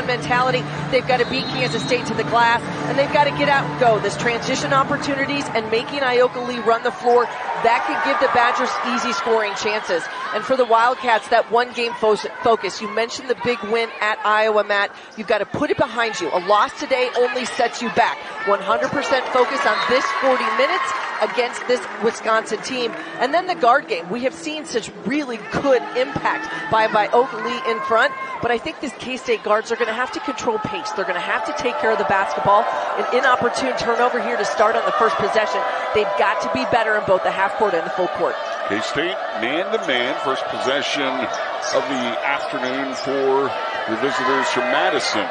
on mentality. They've got to beat Kansas State to the glass, and they've got to get out and go. This transition opportunities and making Ayoka Lee run the floor, that could give the Badgers easy scoring chances. And for the Wildcats, that one-game focus. You mentioned the big win at Iowa, Matt. You've got to put it behind you. A loss today only sets you back. 100% focus on this 40 minutes against this Wisconsin team. And then the guard game. We have seen such really good impact by Ayoka Lee in front, but I think these K-State guards are going to have to control pace. They're going to have to take care of the basketball. An inopportune turnover here to start on the first possession. They've got to be better in both the half court and the full court. K-State man-to-man, first possession of the afternoon for the visitors from Madison.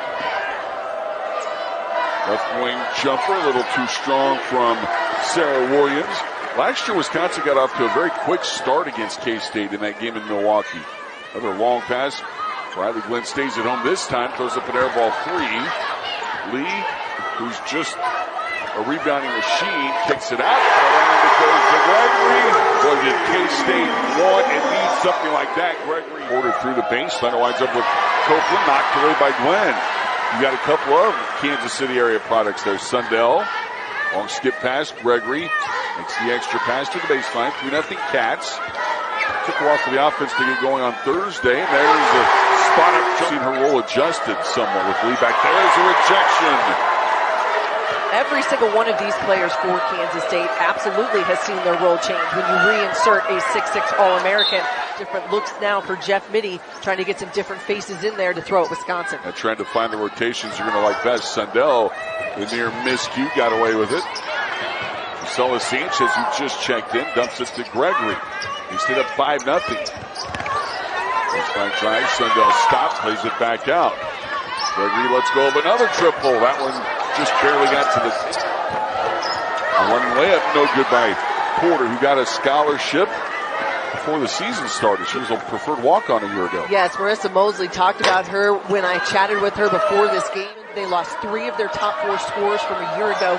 Left wing jumper, a little too strong from Sarah Williams. Last year, Wisconsin got off to a very quick start against K-State in that game in Milwaukee. Another long pass. Jaelyn Glenn stays at home this time, throws up an air ball three. Lee, who's just a rebounding machine, kicks it out. Around it goes to Gregory. Boy, did K-State want and need something like that. Gregory ordered through the baseline. Winds up with Copeland, knocked away by Glenn. You got a couple of Kansas City area products there. Sundell, long skip pass. Gregory makes the extra pass to the baseline. 3-0 Cats. Took a while for the offense to get going on Thursday. And there's a spot up. Seen her role adjusted somewhat with Lee back there. There's a rejection. Every single one of these players for Kansas State absolutely has seen their role change when you reinsert a 6'6" All-American. Different looks now for Jeff Mittie, trying to get some different faces in there to throw at Wisconsin. And trying to find the rotations you're going to like best. Sundell, the near miscue, got away with it. Marcella Sanchez, who just checked in, dumps it to Gregory. He's hit up 5-0. Baseline drive, Sundell stops, plays it back out. Gregory lets go of another triple. That one just barely got to the one layup, no good by Porter, who got a scholarship before the season started. She was a preferred walk-on a year ago. Yes, Marissa Mosley talked about her when I chatted with her before this game. They lost 3 of their top 4 scorers from a year ago.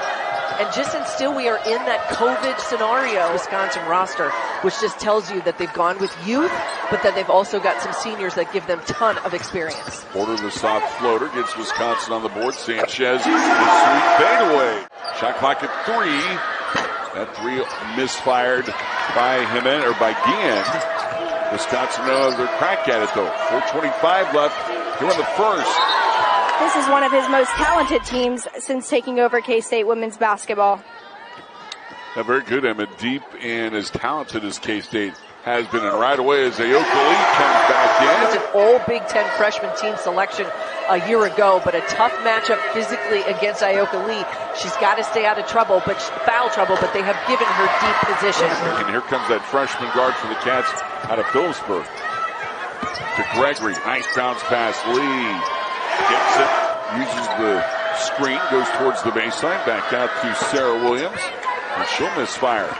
And just and still we are in that COVID scenario, Wisconsin roster, which just tells you that they've gone with youth, but that they've also got some seniors that give them a ton of experience. Porter, the soft floater, gets Wisconsin on the board. Sanchez, the sweet fadeaway. Shot clock at 3. That 3 misfired by Jimenez, or by Guillen. Wisconsin knows they're crack at it though. 4:25 left here in the first. This is one of his most talented teams since taking over K-State women's basketball. Yeah, very good, Emma. Deep and as talented as K-State has been. And right away as Ayoka Lee comes back in. It's an all Big Ten freshman team selection a year ago, but a tough matchup physically against Ayoka Lee. She's got to stay out of trouble, but foul trouble, but they have given her deep position. And here comes that freshman guard for the Cats out of Phillipsburg. To Gregory. Nice bounce pass. Lee gets it, uses the screen, goes towards the baseline, back out to Sarah Williams, and she'll misfire.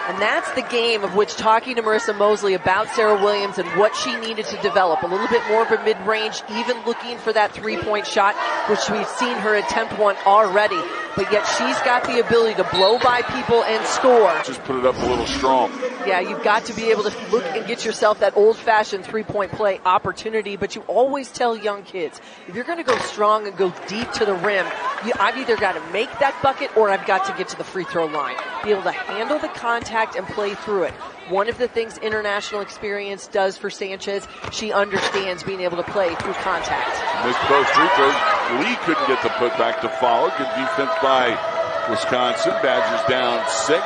And that's the game of which talking to Marissa Mosley about Sarah Williams and what she needed to develop. A little bit more of a mid-range, even looking for that three-point shot, which we've seen her attempt one already. But yet she's got the ability to blow by people and score. Just put it up a little strong. Yeah, you've got to be able to look and get yourself that old-fashioned three-point play opportunity. But you always tell young kids, if you're going to go strong and go deep to the rim, I've either got to make that bucket or I've got to get to the free throw line. Be able to handle the contact and play through it. One of the things international experience does for Sanchez, she understands being able to play through contact. Missed both free throws. Lee couldn't get the putback to follow. Good defense by Wisconsin. Badgers down 6.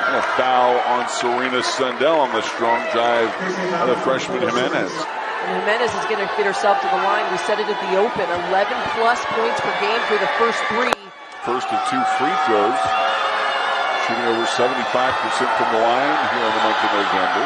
And a foul on Serena Sundell on the strong drive of the freshman Jimenez. And Jimenez is going to get herself to the line. We said it at the open. 11-plus points per game for the first 3. First of 2 free throws. Shooting over 75% from the line here in the month of November.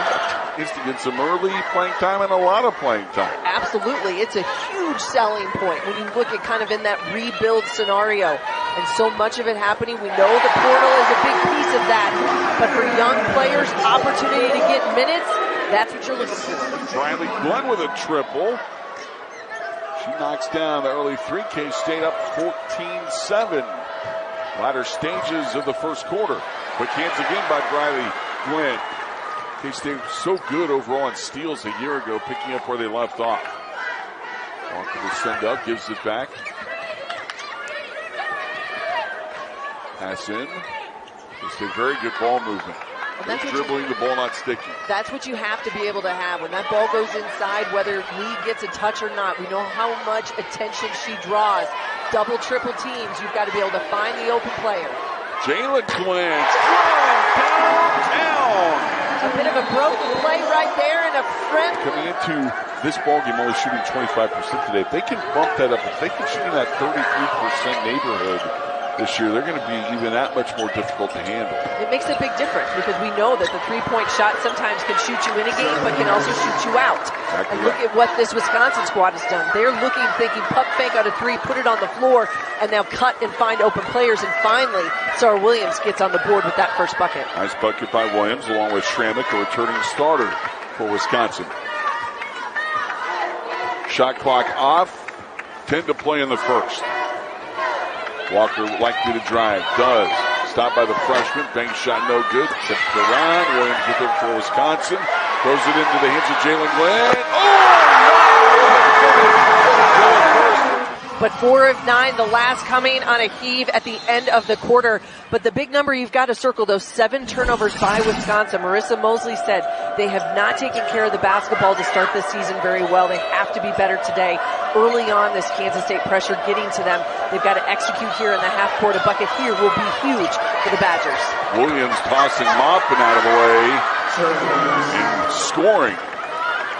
Needs to get some early playing time and a lot of playing time. Absolutely. It's a huge selling point when you look at kind of in that rebuild scenario. And so much of it happening. We know the portal is a big piece of that. But for young players, opportunity to get minutes, that's what you're looking for. Jaelyn Glenn with a triple. She knocks down the early 3. K-State up 14-7. Latter stages of the first quarter. Quick hands again by Jaelyn Glenn. K-State so good overall in steals a year ago, picking up where they left off. Walker will send up, gives it back. Pass in. Just a very good ball movement. Dribbling the ball, not sticking. That's what you have to be able to have. When that ball goes inside, whether Lee gets a touch or not, we know how much attention she draws. Double, triple teams, you've got to be able to find the open player. Jaelyn Glenn, downtown. A bit of a broken play right there, and a friend. Coming into this ball game, only shooting 25% today. If they can bump that up, if they can shoot in that 33% neighborhood this year, they're going to be even that much more difficult to handle. It makes a big difference because we know that the three-point shot sometimes can shoot you in a game, but can also shoot you out. Exactly. And look at what this Wisconsin squad has done. They're looking, thinking, pump fake out of three, put it on the floor, and now cut and find open players. And finally, Sarah Williams gets on the board with that first bucket. Nice bucket by Williams, along with Schrammick, a returning starter for Wisconsin. Shot clock off, 10 to play in the first. Walker likely to drive, does. Stopped by the freshman, bank shot no good, tips around. Williams with it for Wisconsin, throws it into the hands of Jaelyn Glenn. But 4 of 9, the last coming on a heave at the end of the quarter. But the big number you've got to circle, those 7 turnovers by Wisconsin. Marissa Mosley said they have not taken care of the basketball to start this season very well. They have to be better today. Early on, this Kansas State pressure getting to them. They've got to execute here in the half court. A bucket here will be huge for the Badgers. Williams tossing Maupin out of the way and scoring.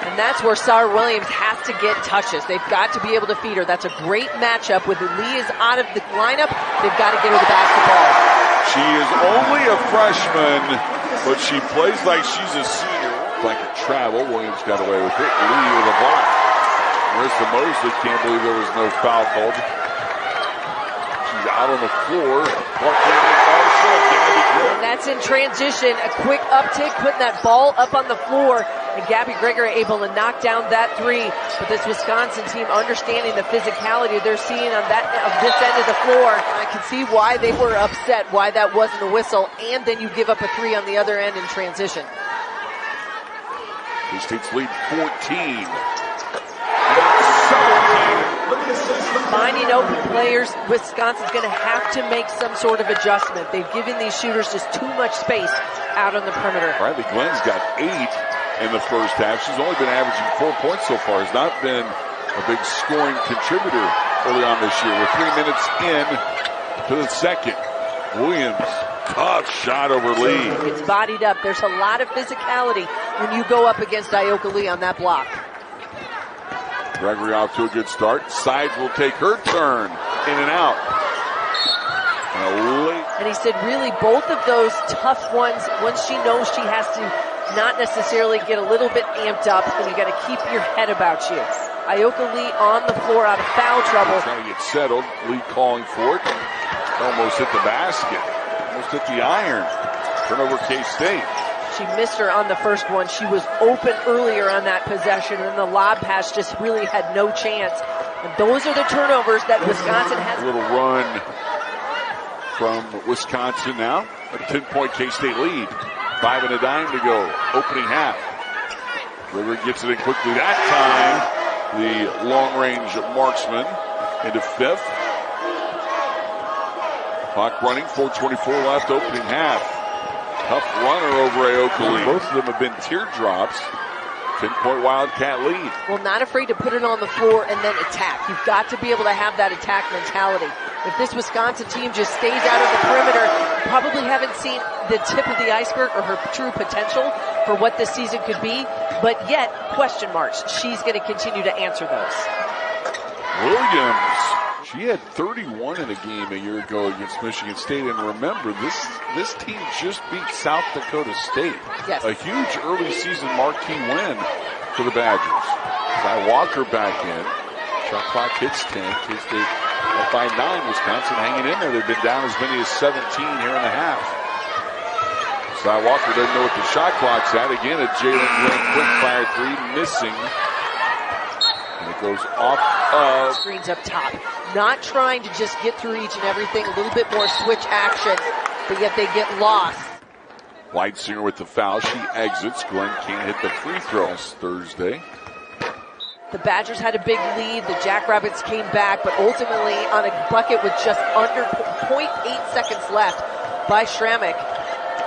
And that's where Sarah Williams has to get touches. They've got to be able to feed her. That's a great matchup. With Lee is out of the lineup, they've got to get her the basketball. She is only a freshman, but she plays like she's a senior. Like a travel, Williams got away with it. Lee with a block. Marissa Mosley can't believe there was no foul called. She's out on the floor. And that's in transition. A quick uptick, putting that ball up on the floor. And Gabby Gregory able to knock down that three. But this Wisconsin team understanding the physicality they're seeing on this end of the floor. I can see why they were upset, why that wasn't a whistle. And then you give up a three on the other end in transition. K-State's lead 14. Finding open players, Wisconsin's going to have to make some sort of adjustment. They've given these shooters just too much space out on the perimeter. Riley Glenn's got 8 in the first half. She's only been averaging 4 points so far. Has not been a big scoring contributor early on this year. We're 3 minutes in to the second. Williams, tough shot over Lee. It's bodied up. There's a lot of physicality when you go up against Ayoka Lee on that block. Gregory off to a good start. Sides will take her turn. In and out. And he said really both of those tough ones, once she knows she has to not necessarily get a little bit amped up, and you got to keep your head about you. Ayoka Lee on the floor out of foul trouble. Trying to get settled. Lee calling for it. Almost hit the basket. Almost hit the iron. Turnover K-State. She missed her on the first one. She was open earlier on that possession, and the lob pass just really had no chance. And those are the turnovers that Wisconsin has. A little run from Wisconsin now. A 10-point K-State lead. 5 and a dime to go. Opening half. River gets it in quickly that time. The long-range marksman into fifth. Clock running. 4:24 left. Opening half. Tough runner over Ayoka Lee. Both of them have been teardrops. 10-point Wildcat lead. Well, not afraid to put it on the floor and then attack. You've got to be able to have that attack mentality. If this Wisconsin team just stays out of the perimeter, you probably haven't seen the tip of the iceberg or her true potential for what this season could be. But yet, question marks. She's going to continue to answer those. Williams. She had 31 in a game a year ago against Michigan State. And remember, this team just beat South Dakota State. Yes. A huge early season marquee win for the Badgers. By Walker back in. Shot clock hits 10. K-State up by 9. Wisconsin hanging in there. They've been down as many as 17 here in the half. Cy Walker doesn't know what the shot clock's at. Again, a Jaelyn Glenn quick fire three, missing. And it goes off of. Screens up top. Not trying to just get through each and everything. A little bit more switch action, but yet they get lost. Leitzinger with the foul. She exits. Glenn can't hit the free throws Thursday. The Badgers had a big lead. The Jackrabbits came back, but ultimately on a bucket with just under 0.8 seconds left by Schrammick,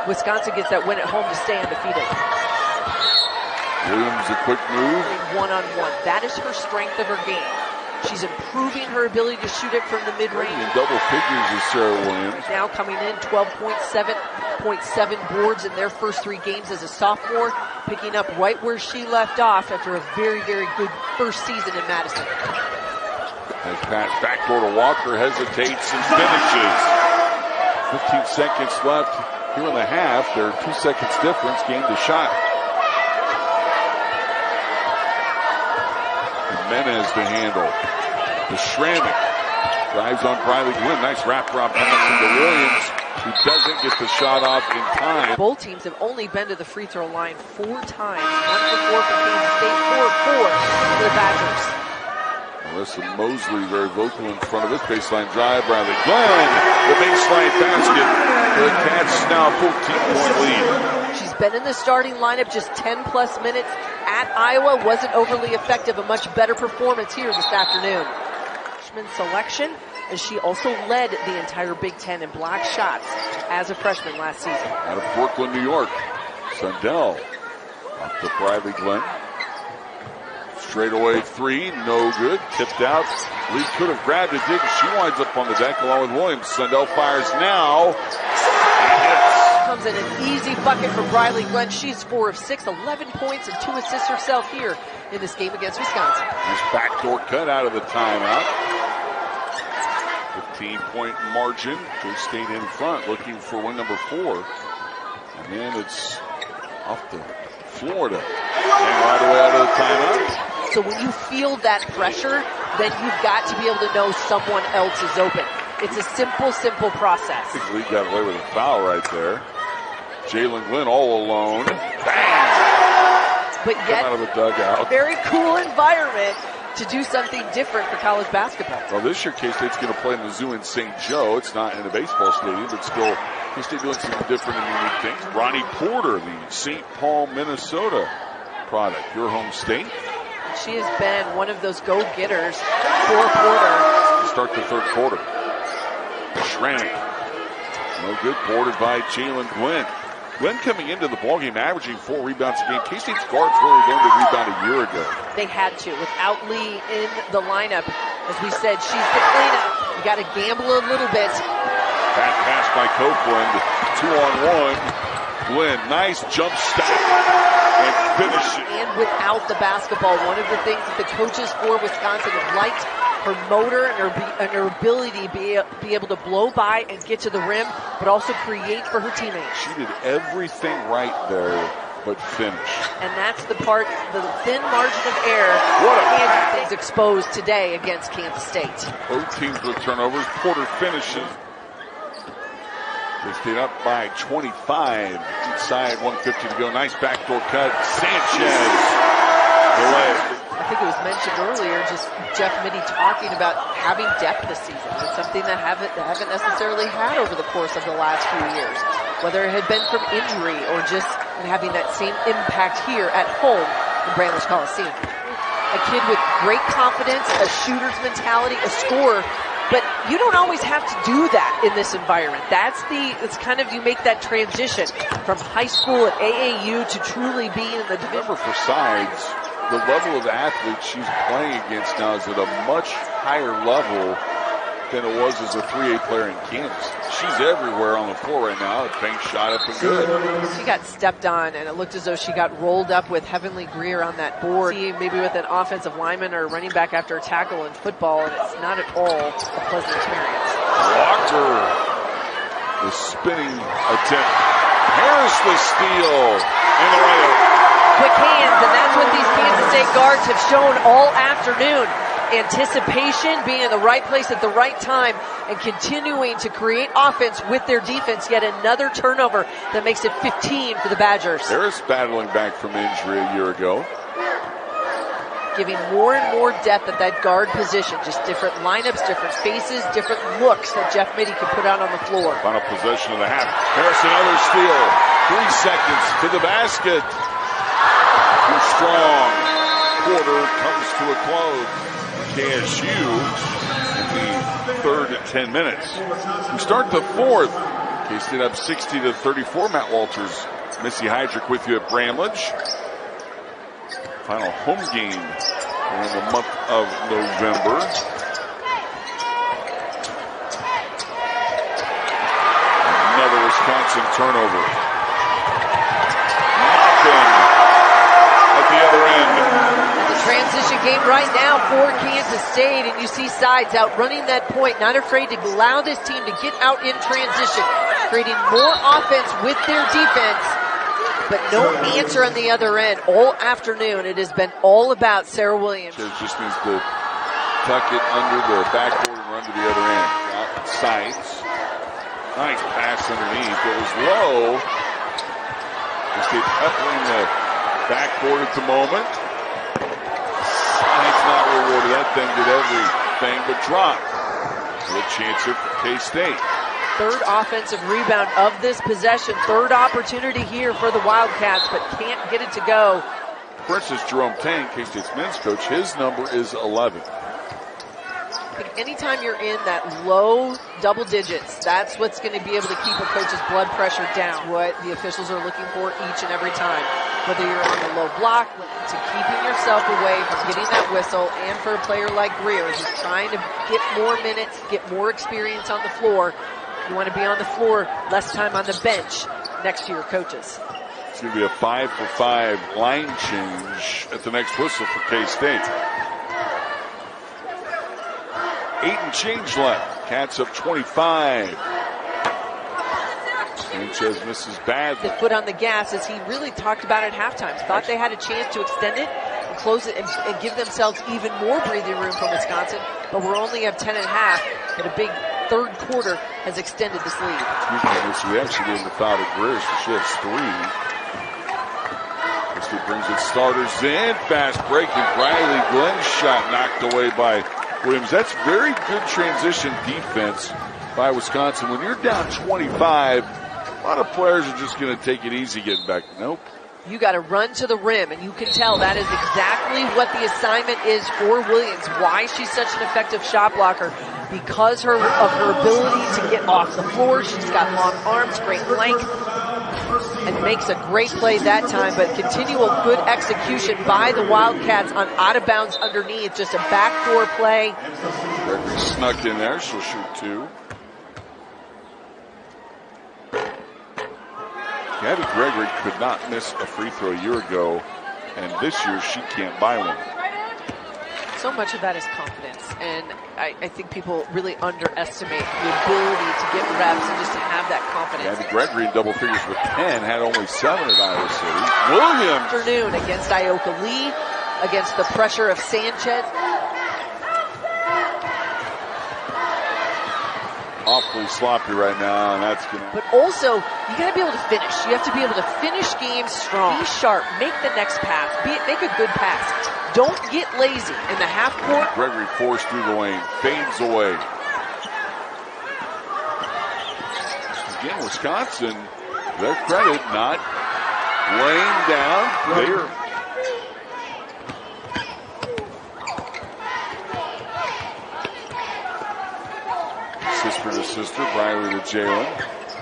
Wisconsin gets that win at home to stay undefeated. Williams, a quick move. One-on-one. That is her strength of her game. She's improving her ability to shoot it from the mid-range. In double figures is Sarah Williams. Now coming in 12.7 boards in their first 3 games as a sophomore, picking up right where she left off after a very, very good first season in Madison. As pass backdoor to Walker, hesitates and finishes. 15 seconds left here in the half. They're 2 seconds difference, gained a shot. Jimenez to handle. To Schrammick. Drives on Bramlage Coliseum. Nice wraparound pass to Williams, who doesn't get the shot off in time. Both teams have only been to the free throw line 4 times. 1 for 4 for Kansas State, 4 for the Badgers. Melissa Mosley very vocal in front of this baseline drive. Bramlage Coliseum, the baseline basket. The Cats now a 14-point lead. She's been in the starting lineup just 10-plus minutes at Iowa. Wasn't overly effective. A much better performance here this afternoon. Freshman selection, as she also led the entire Big Ten in block shots as a freshman last season. Out of Brooklyn, New York. Sundell up to Bramlage Coliseum. Straightaway 3, no good. Tipped out. Lee could have grabbed it, didn't. She winds up on the deck along with Williams. Sundell fires now. Comes in an easy bucket for Bramlage Coliseum. She's 4 of 6, 11 points and 2 assists herself here in this game against Wisconsin. Nice backdoor cut out of the timeout. 15-point margin. K-State in front, looking for win number 4. And then it's off to Florida. And right away out of the timeout. So when you feel that pressure, then you've got to be able to know someone else is open. It's a simple process. I think Lee got away with a foul right there. Jaelyn Glenn all alone. Bang! But yet, out of the dugout. Very cool environment to do something different for college basketball. Well, this year K-State's going to play in the zoo in St. Joe. It's not in a baseball stadium, but still K-State doing some different and unique things. Ronnie Porter, the St. Paul, Minnesota product, your home state. She has been one of those go-getters for Porter. To start the third quarter. Schrammick. No good, boarded by Jaelyn Glenn. Glenn coming into the ballgame averaging 4 rebounds a game. K-State's guards really learned to rebound a year ago. They had to. Without Lee in the lineup, as we said, she's the cleanup. You got to gamble a little bit. Back pass by Copeland. 2-on-1. Glenn, nice jump stop and finish it. And without the basketball, one of the things that the coaches for Wisconsin have liked, her motor and her ability to be able to blow by and get to the rim, but also create for her teammates. She did everything right there, but finish. And that's the part, the thin margin of error Kansas is exposed today against Kansas State. Both teams with turnovers. Porter finishes. They stayed up by 25. Inside 150 to go. Nice backdoor cut. Sanchez. Away. I think it was mentioned earlier, just Jeff Mittie talking about having depth this season. It's something that haven't necessarily had over the course of the last few years, whether it had been from injury or just having that same impact here at home in Bramlage Coliseum. A kid with great confidence, a shooter's mentality, a scorer, but you don't always have to do that in this environment. It's kind of, you make that transition from high school at AAU to truly being in the division. For sides, the level of athletes she's playing against now is at a much higher level than it was as a 3A player in Kansas. She's everywhere on the floor right now. Bank shot up and good. She got stepped on, and it looked as though she got rolled up with Heavenly Greer on that board. Maybe with an offensive lineman or running back after a tackle in football, and it's not at all a pleasant experience. Walker, the spinning attempt. Harris the steal, and the layup. Quick hands, and that's what these Kansas State guards have shown all afternoon. Anticipation, being in the right place at the right time, and continuing to create offense with their defense. Yet another turnover that makes it 15 for the Badgers. Harris battling back from injury a year ago. Giving more and more depth at that guard position. Just different lineups, different faces, different looks that Jeff Mittie can put out on the floor. Final possession of the half. Harris another steal. 3 seconds to the basket. Too strong. quarter comes to a close. KSU in the third at 10 minutes. We start the fourth. K-State up 60-34. Matt Walters, Missy Heidrich with you at Bramlage. Final home game in the month of November. Another Wisconsin turnover. Nothing at the other end. The transition game right now for Kansas State, and you see Sides out running that point, not afraid to allow this team to get out in transition, creating more offense with their defense, but no answer on the other end. All afternoon, it has been all about Sarah Williams. Just needs to tuck it under the backboard and run to the other end. Sides. Nice pass underneath. It was low. K-State peppering the backboard at the moment. Sides not rewarded. That thing did everything but drop. Good chance here for K-State. Third offensive rebound of this possession. Third opportunity here for the Wildcats, but can't get it to go. For instance, Jerome Tang, K-State's men's coach, his number is 11. I think anytime you're in that low double digits, that's what's going to be able to keep a coach's blood pressure down. What the officials are looking for each and every time. Whether you're on the low block, to keeping yourself away from getting that whistle, and for a player like Greer who's trying to get more minutes, get more experience on the floor. You want to be on the floor, less time on the bench next to your coaches. It's going to be a 5-for-5 line change at the next whistle for K-State. 8 and change left. Cats up 25. Sanchez misses badly. The foot on the gas, as he really talked about at halftime. Thought they had a chance to extend it and close it and give themselves even more breathing room for Wisconsin, but we're only up 10 and a half, but a big third quarter has extended this lead. So we actually didn't foul at Greer, so she has 3. Christie brings it starters in. Fast break, and Riley Glenn's shot knocked away by Williams. That's very good transition defense by Wisconsin. When you're down 25, a lot of players are just going to take it easy getting back. Nope. You got to run to the rim, and you can tell that is exactly what the assignment is for Williams. Why she's such an effective shot blocker. Because of her ability to get off the floor. She's got long arms, great length, and makes a great play that time. But continual good execution by the Wildcats on out of bounds underneath. Just a backdoor play. Gregory snuck in there. She'll shoot 2. Gabby Gregory could not miss a free throw a year ago, and this year she can't buy one. So much of that is confidence, and I think people really underestimate the ability to get reps and just to have that confidence. Gabby Gregory in double figures with 10, had only 7 at Iowa City. Williams! Afternoon against Ayoka Lee, against the pressure of Sanchez. Awfully sloppy right now, and that's going to... But also, you got to be able to finish. You have to be able to finish games strong. Be sharp. Make the next pass. Make a good pass. Don't get lazy in the half court. Gregory forced through the lane. Fades away. Again, Wisconsin, to their credit, not laying down. They're... Sister to sister, Briley to Jaelyn.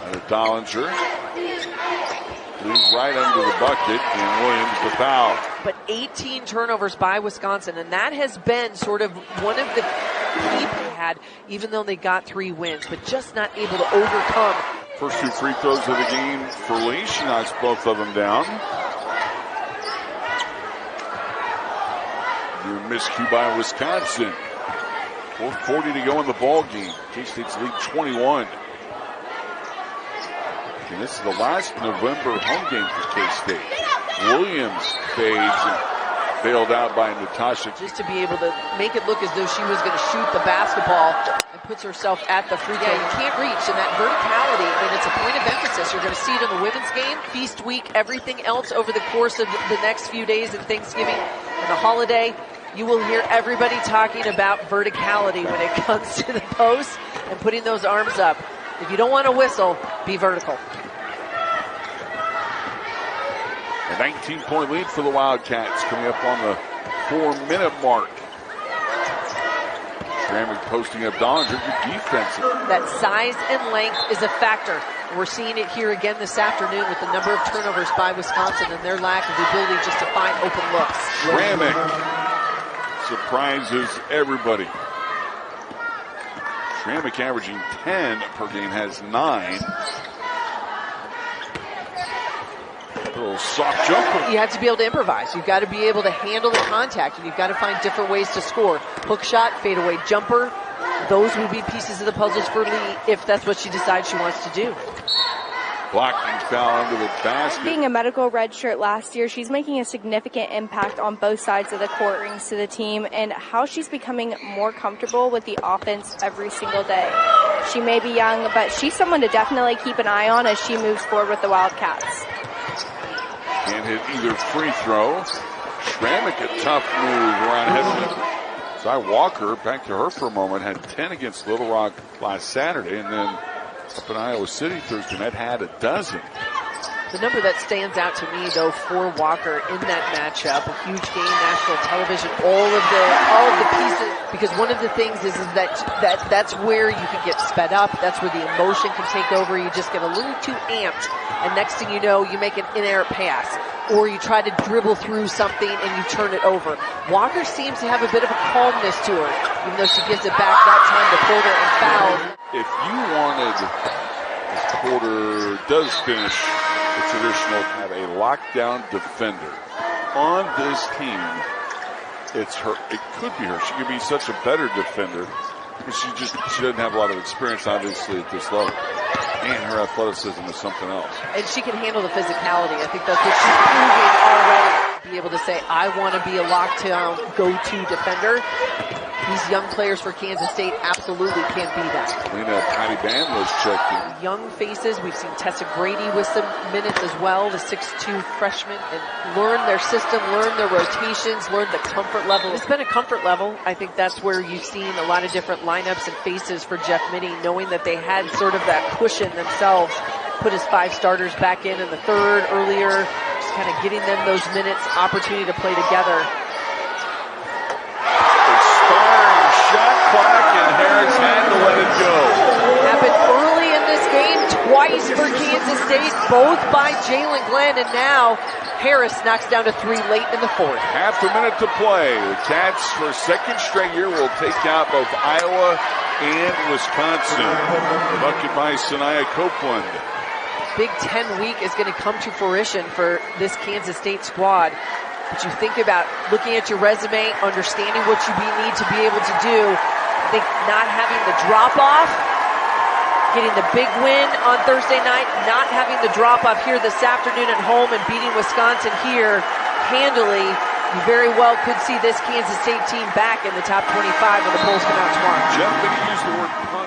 And Dollinger. Leaves right under the bucket, and Williams the foul. But 18 turnovers by Wisconsin, and that has been sort of one of the key they had, even though they got 3 wins, but just not able to overcome. First 2 free throws of the game for Lee. She knocks both of them down. New miscue by Wisconsin. 4:40 to go in the ball game. K-State's lead 21. And this is the last November home game for K-State. Williams fades and bailed out by Natasha. Just to be able to make it look as though she was going to shoot the basketball and puts herself at the free throw. Yeah, you can't reach, and that verticality, I mean, it's a point of emphasis. You're going to see it in the women's game, feast week, everything else over the course of the next few days and Thanksgiving and the holiday. You will hear everybody talking about verticality when it comes to the post and putting those arms up. If you don't want to whistle, be vertical. A 19-point lead for the Wildcats coming up on the 4-minute mark. Schrammig posting up Dollinger. Good defense. That size and length is a factor. We're seeing it here again this afternoon with the number of turnovers by Wisconsin and their lack of the ability just to find open looks. Schrammig surprises everybody. Schrammig averaging 10 per game, has 9. A little soft jumper. You have to be able to improvise. You've got to be able to handle the contact, and you've got to find different ways to score. Hook shot, fadeaway jumper. Those would be pieces of the puzzles for Lee if that's what she decides she wants to do. Blocking foul under the basket. Being a medical redshirt last year, she's making a significant impact on both sides of the court, rings to the team, and how she's becoming more comfortable with the offense every single day. She may be young, but she's someone to definitely keep an eye on as she moves forward with the Wildcats. Can't hit either free throw. Schrammig, a tough move around Headman. Zy Walker, back to her for a moment, had 10 against Little Rock last Saturday, and then up in Iowa City Thursday night had a dozen. The number that stands out to me, though, for Walker in that matchup, a huge game, national television, all of the pieces, because one of the things is that's where you can get sped up. That's where the emotion can take over. You just get a little too amped, and next thing you know, you make an inerrant pass, or you try to dribble through something and you turn it over. Walker seems to have a bit of a calmness to her, even though she gives it back that time to Porter and foul. If you wanted, as Porter does finish the traditional, have a lockdown defender on this team, it's her. It could be her. She could be such a better defender, but she doesn't have a lot of experience, obviously, at this level. And her athleticism is something else. And she can handle the physicality. I think that's what she's proving already. Be able to say, I want to be a lockdown go-to defender. These young players for Kansas State absolutely can't be that. Lena Patty Band was checked in. Young faces. We've seen Tessa Grady with some minutes as well, the 6'2 freshman, and learn their system, learn their rotations, learn the comfort level. It's been a comfort level. I think that's where you've seen a lot of different lineups and faces for Jeff Mittie, knowing that they had sort of that cushion themselves. Put his 5 starters back in the third earlier, just kind of getting them those minutes, opportunity to play together. Shot clock, and Harris had to let it go. Happened early in this game, twice for Kansas State, both by Jaelyn Glenn, and now Harris knocks down a 3 late in the fourth. Half a minute to play. The Cats, for a second straight year, will take out both Iowa and Wisconsin. The bucket by Sanaya Copeland. Big 10 week is going to come to fruition for this Kansas State squad. But you think about looking at your resume, understanding what you need to be able to do. I think not having the drop-off, getting the big win on Thursday night, not having the drop-off here this afternoon at home and beating Wisconsin here handily, you very well could see this Kansas State team back in the top 25 when the polls come out tomorrow. Jeff, did he use the word punt?